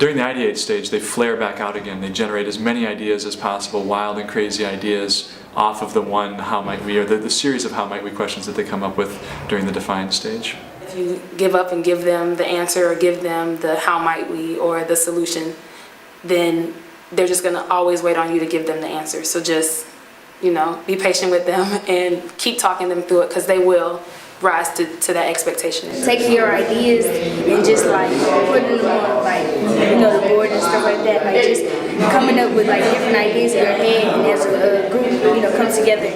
During the ideate stage, they flare back out again. They generate as many ideas as possible, wild and crazy ideas, off of the one how might we, or the series of how might we questions that they come up with during the define stage. If you give up and give them the answer or give them the how might we or the solution, then they're just going to always wait on you to give them the answer. So just, be patient with them and keep talking them through it, because they will rise to that expectation. Taking your ideas and just putting them on the board and stuff like that, just coming up with different ideas in your head, and as a group, come together.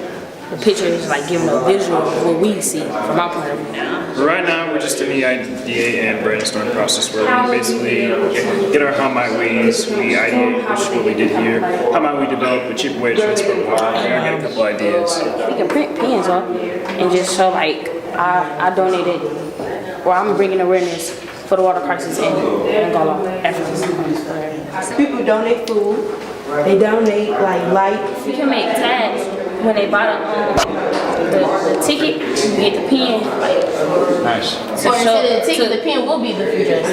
The picture is giving a visual of what we see from our point of view. Right now, we're just in the idea and brainstorm process where we basically get our how might we's, we ideate, which is what we did here. How might we develop a cheaper way to transport water? I get a couple ideas. We can print pens up and just show I donated, or I'm bringing awareness for the water crisis in Angola, Africa. People donate food. They donate light. We can make tags when they buy the ticket. You get the pen. Nice. So instead of the ticket, the pen will be the free dress.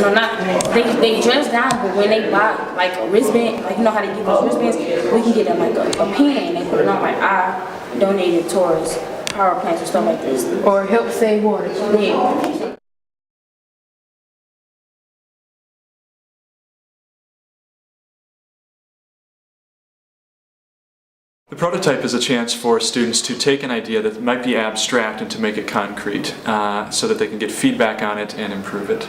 No, not they dress down, but when they buy a wristband, you know how they give us wristbands, we can get them a pen. They put it on I donated towards power plants or stuff like this. Or help save water. Yeah. The prototype is a chance for students to take an idea that might be abstract and to make it concrete, so that they can get feedback on it and improve it.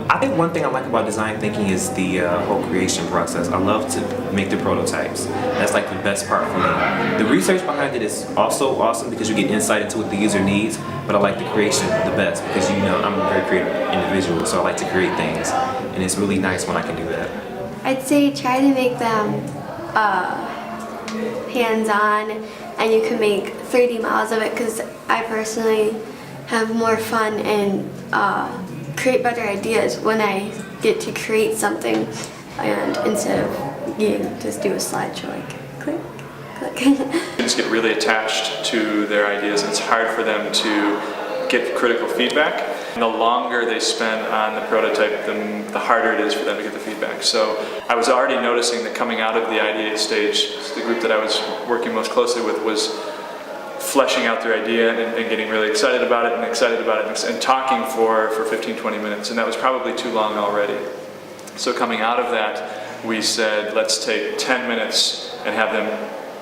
I think one thing I like about design thinking is the whole creation process. I love to make the prototypes. That's the best part for me. The research behind it is also awesome because you get insight into what the user needs, but I like the creation the best because I'm a very creative individual, so I like to create things, and it's really nice when I can do that. I'd say try to make them hands-on, and you can make 3D models of it, because I personally have more fun and create better ideas when I get to create something, and instead of just do a slideshow click, click. Students get really attached to their ideas, and it's hard for them to get critical feedback. And the longer they spend on the prototype, the harder it is for them to get the feedback. So I was already noticing that coming out of the ideate stage, the group that I was working most closely with was fleshing out their idea and getting really excited about it and talking for 15-20 minutes, and that was probably too long already. So coming out of that, we said, let's take 10 minutes and have them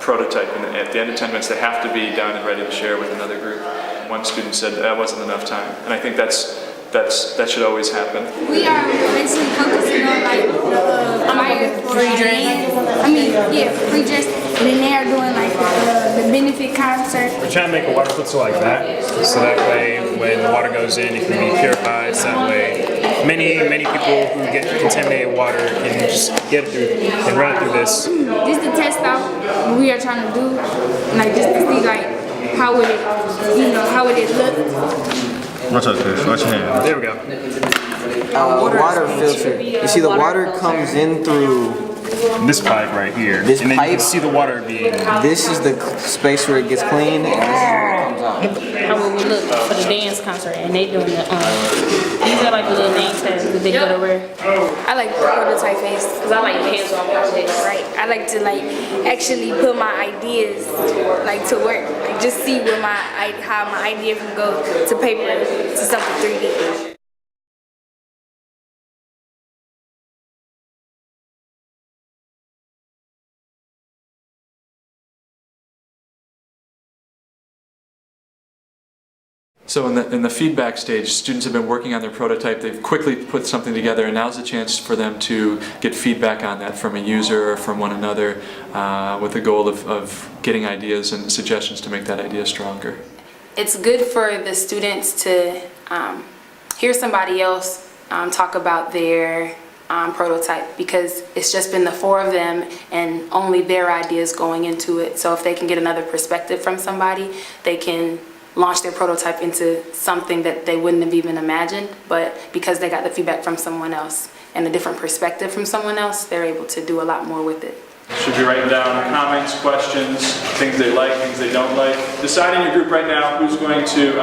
prototype, and at the end of 10 minutes they have to be done and ready to share with another group. One student said that wasn't enough time, and I think that should always happen. We are basically focusing on free dress. Free dress. And then they are doing the benefit concert. We're trying to make a water filter like that, so that way when the water goes in, it can be purified. So that way, many people who get contaminated water can just get it through and run it through this. Just to test out what we are trying to do, just to see how would it look. Watch out, Chris. Watch your hand. There we go. Water filter. You see, the water comes in through this pipe right here. This and then pipe. You can see the water being. This is the space where it gets cleaned, and this is where it comes out. How would we look for the dance concert, and they doing the these are the little name tags that they go to wear. I like the prototype phase Cause I like hands-on projects. right. I like to actually put my ideas to work. Just see where how my idea can go to paper to something 3D. So in the feedback stage, students have been working on their prototype, they've quickly put something together, and now's the chance for them to get feedback on that from a user or from one another, with the goal of getting ideas and suggestions to make that idea stronger. It's good for the students to hear somebody else talk about their prototype, because it's just been the four of them and only their ideas going into it. So if they can get another perspective from somebody, they can launch their prototype into something that they wouldn't have even imagined, but because they got the feedback from someone else and a different perspective from someone else, they're able to do a lot more with it. Should be writing down comments, questions, things they like, things they don't like. Decide in your group right now who's going to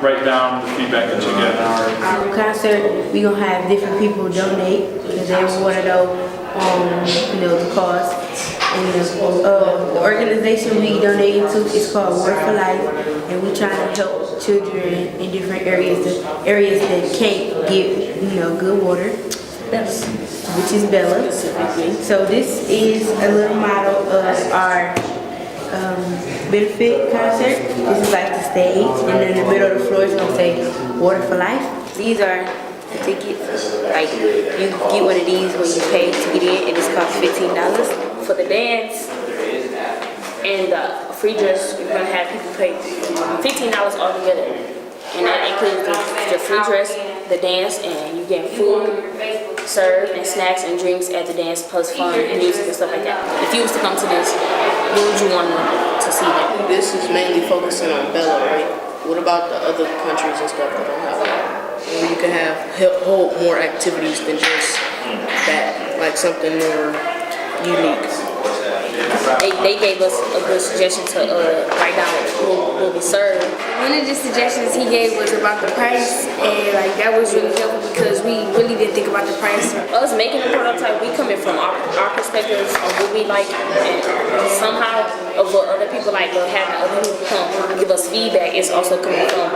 write down the feedback that you get. Our concert, we gonna have different people donate because they want to know, the cause. And the organization we donate to is called Water for Life, and we try to help children in different areas that can't get, good water, which is Bella. So this is a little model of our benefit concert. This is like the stage, and then in the middle of the floor is gonna say Water for Life. These are the tickets. Like you get one of these when you pay to get in, and this costs $15. For the dance and the free dress, we're gonna have people pay $15 altogether. And that includes the free dress, the dance, and you get food served and snacks and drinks at the dance, plus fun and music and stuff like that. If you was to come to this, what would you want to see there? This is mainly focusing on Bella, right? What about the other countries and stuff that don't have that? Where you can hold more activities than just that, like something more unique. They gave us a good suggestion to write down what we serve. One of the suggestions he gave was about the price, and like that was really helpful because we really didn't think about the price. Us making a prototype, we coming from our perspectives of what we like, and somehow of what other people like, but having other people come give us feedback is also coming from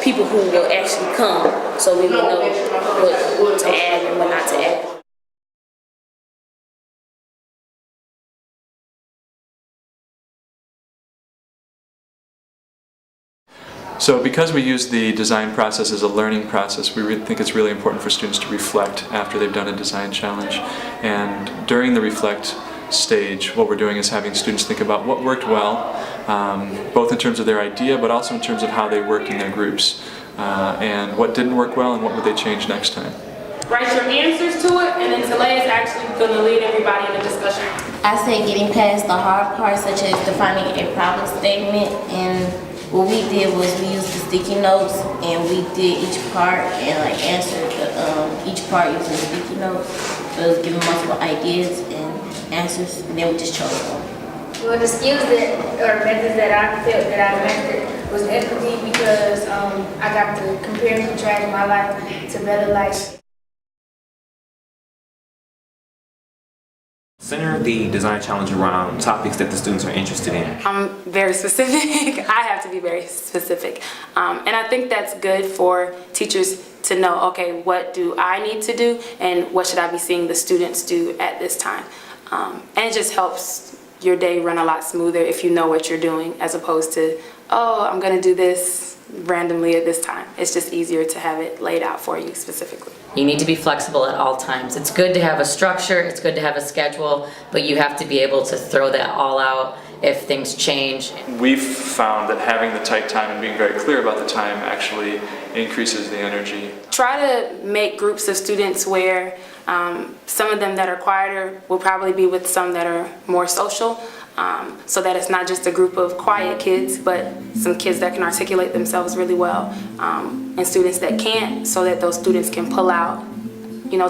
people who will actually come, so we will know what to add and what not to add. So because we use the design process as a learning process, we think it's really important for students to reflect after they've done a design challenge. And during the reflect stage, what we're doing is having students think about what worked well, both in terms of their idea, but also in terms of how they worked in their groups, and what didn't work well and what would they change next time. Write your answers to it, and then Talea is actually going to lead everybody in the discussion. I say getting past the hard parts, such as defining a problem statement, and what we did was we used the sticky notes and we did each part and like answered each part using sticky notes. So it was giving multiple ideas and answers, and then we just chose one. Well, the skills or methods that I felt that I mastered was empathy because I got to compare and contrast my life to better life. Center the design challenge around topics that the students are interested in. I'm very specific. I have to be very specific. And I think that's good for teachers to know, okay, what do I need to do and what should I be seeing the students do at this time? And it just helps your day run a lot smoother if you know what you're doing as opposed to, oh, I'm gonna do this randomly at this time. It's just easier to have it laid out for you specifically. You need to be flexible at all times. It's good to have a structure, it's good to have a schedule, but you have to be able to throw that all out if things change. We've found that having the tight time and being very clear about the time actually increases the energy. Try to make groups of students where some of them that are quieter will probably be with some that are more social, so that it's not just a group of quiet kids, but some kids that can articulate themselves really well, and students that can't, so that those students can pull out,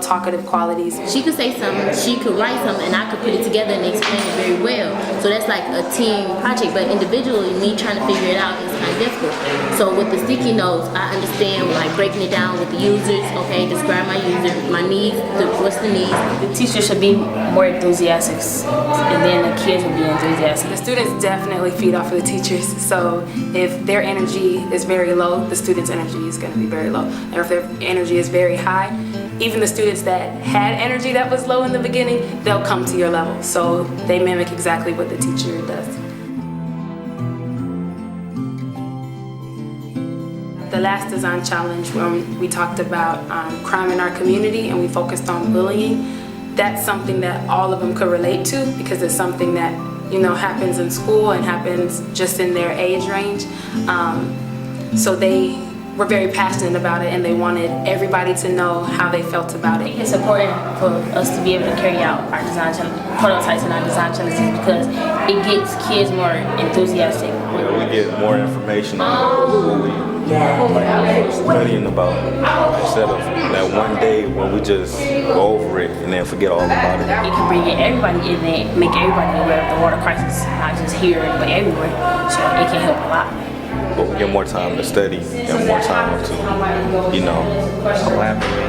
talkative qualities. She could say something, she could write something, and I could put it together and explain it very well. So that's like a team project, but individually, me trying to figure it out is kind of difficult. So with the sticky notes, I understand like breaking it down with the users. Okay, describe my user, my needs, what's the needs. The teacher should be more enthusiastic, and then the kids will be enthusiastic. The students definitely feed off of the teachers, so if their energy is very low, the students' energy is going to be very low. And if their energy is very high, even the students that had energy that was low in the beginning, they'll come to your level. So they mimic exactly what the teacher does. The last design challenge, when we talked about crime in our community and we focused on bullying, that's something that all of them could relate to because it's something that happens in school and happens just in their age range. So they were very passionate about it, and they wanted everybody to know how they felt about it. It's important for us to be able to carry out our prototypes and our design challenges because it gets kids more enthusiastic. We get more information on what we studying about instead of that one day where we just go over it and then forget all about it. It can bring everybody in there, make everybody aware of the water crisis, not just here but everywhere. So it can help a lot. But we get more time to study and more time to,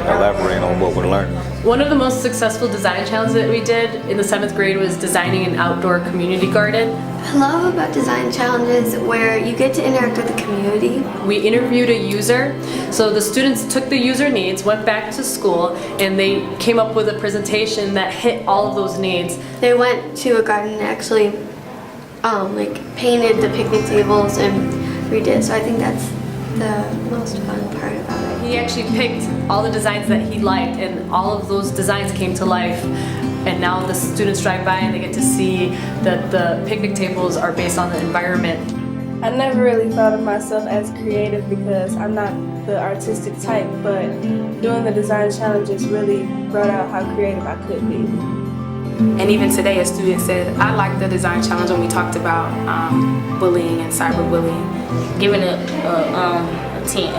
elaborate on what we're learning. One of the most successful design challenges that we did in the 7th grade was designing an outdoor community garden. I love about design challenges where you get to interact with the community. We interviewed a user, so the students took the user needs, went back to school, and they came up with a presentation that hit all of those needs. They went to a garden and actually painted the picnic tables and redid, so I think that's the most fun part about it. He actually picked all the designs that he liked, and all of those designs came to life. And now the students drive by and they get to see that the picnic tables are based on the environment. I never really thought of myself as creative because I'm not the artistic type, but doing the design challenges really brought out how creative I could be. And even today, a student said, I liked the design challenge when we talked about bullying and cyberbullying. Giving a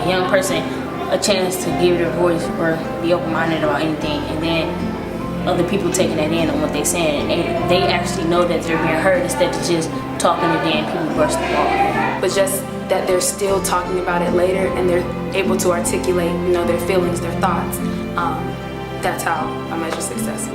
young person a chance to give their voice or be open-minded about anything, and then other people taking that in on what they're saying, and they actually know that they're being heard instead of just talking and then people brush them off. But just that they're still talking about it later and they're able to articulate, their feelings, their thoughts. That's how I measure success.